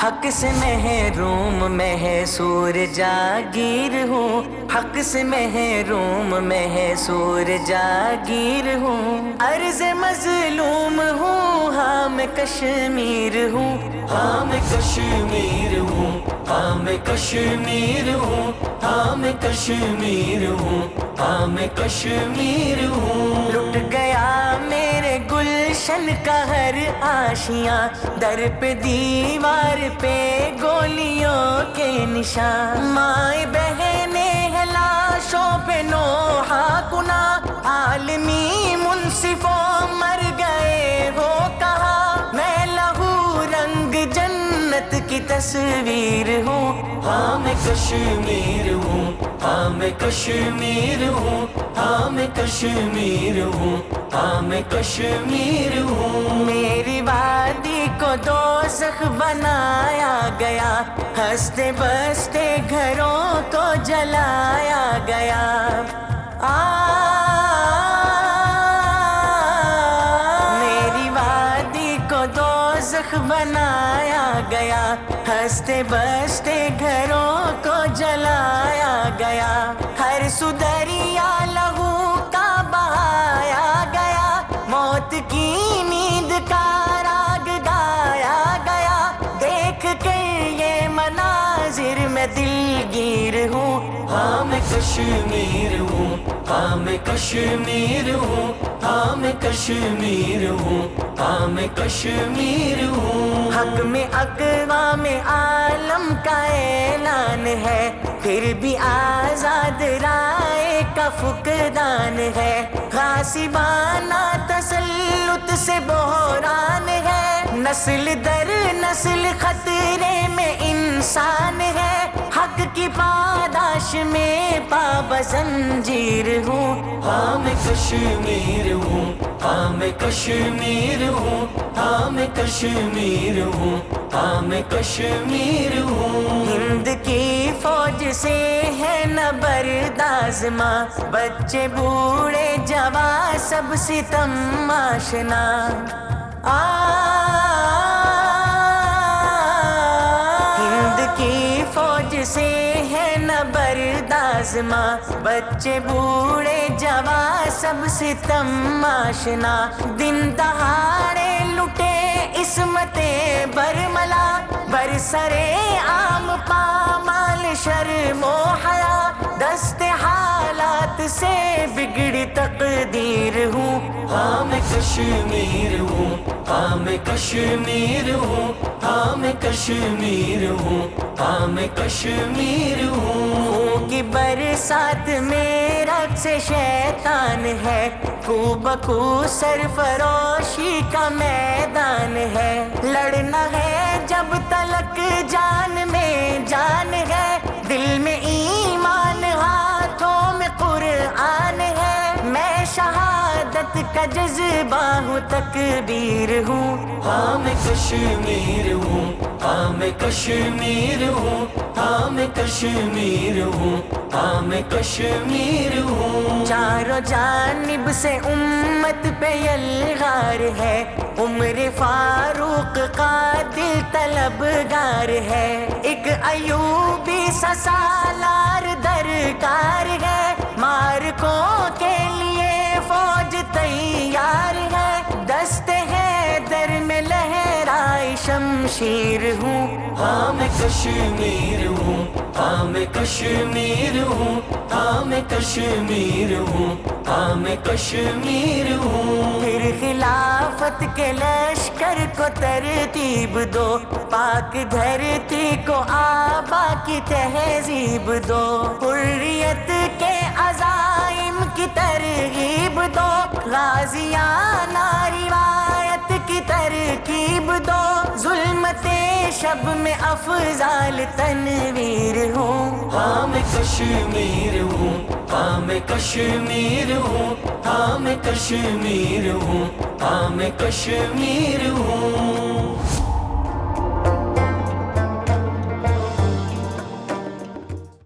حق سے محروم میں ہے سور جاگیر ہوں، حق سے محروم میں ہے سور جاگیر ہوں، عرض مظلوم ہوں، ہاں میں کشمیر ہوں، ہاں میں کشمیر ہوں، ہاں میں کشمیر ہوں، ہاں میں کشمیر ہوں، ہاں میں کشمیر ہوں۔ لٹ گیا میرے گلشن کا ہر آشیاں، در پہ دیوار پہ گولیوں کے نشان، مائیں بہنیں ہیں لاشوں پہ نوحہ کنا، عالمی منصفوں مر گئے ہو کہاں، میں لہو رنگ جنت کی تصویر ہوں، ہاں میں کشمیر ہوں، ہاں میں کشمیر ہوں، ہاں میں کشمیر ہوں، ہاں میں کشمیر ہوں۔ میری وادی کو دوزخ بنایا گیا، ہنستے بستے گھروں کو جلایا گیا، میری وادی کو دوزخ بنایا گیا، ہنستے بستے گھروں کو جلایا گیا، ہر سو دریا لہو کا بہایا گیا، موت کی نیند کا راگ گایا گیا، دیکھ کے یہ مناظر میں دلگیر ہوں، ہاں میں کشمیر ہوں، ہاں میں کشمیر ہوں، ہاں میں کشمیر ہوں، ہاں میں کشمیر ہوں۔ حق میں اقوام عالم کا اعلان ہے، پھر بھی آزاد رائے کا فقدان ہے، غاصبانہ تسلط سے بحران ہے، نسل در نسل خطرے میں انسان ہے، حق کی پاداش میں پابزنجیر ہوں، ہاں میں کشمیر ہوں، ہاں میں کشمیر ہوں، ہاں میں کشمیر ہوں، ہاں میں کشمیر ہوں۔ ہند کی فوج سے ہے نہ برداز ماں، بچے بوڑھے جوان سب ستم آشنا، ہند کی فوج سے ہے نہ برداز ماں، بچے بوڑھے جوان سب ستم آشنا، دن دہاڑے لٹے عصمت برملا، برسرے عام پامال شرم و حیا، دست حالات سے بگڑی تقدیر ہوں، ہاں میں کشمیر ہوں، ہاں میں کشمیر ہوں، ہاں میں کشمیر ہوں، ہاں میں کشمیر ہوں۔ خون کی برسات میں رقص شیطان ہے، کو بکو سرفروشی کا میدان ہے، لڑنا ہے جب تلک جان میں جان ہے، دل میں ایمان ہاتھوں میں قرآن ہے، میں شہادت کا جذبہ ہوں تکبیر ہوں، ہاں میں کشمیر ہوں، ہاں میں کشمیر ہوں، ہاں میں کشمیر ہوں، ہاں میں کشمیر ہوں۔ چاروں جانب سے امت پہ یلغار ہے، عمر فاروق قاتل طلبگار ہے، ایک ایوبی سا سالار درکار ہے، مارکوں کے لیے فوج تیار ہے، دست حیدر میں لہرائی شمشیر ہوں، ہاں میں کشمیر ہوں، ہاں میں کشمیر ہوں، ہاں میں کشمیر ہوں، ہاں میں کشمیر ہوں۔ پھر خلافت کے لشکر کو ترتیب دو، پاک دھرتی کو آبا کی تہذیب دو، حریت کے عزائم کی ترغیب دو، غازیانہ روایت کی ترکیب دو، ظلمت شب میں افضال تنویر ہوں، ہاں میں کشمیر ہوں، ہاں میں کشمیر ہوں، ہاں میں کشمیر ہوں، ہاں میں کشمیر ہوں۔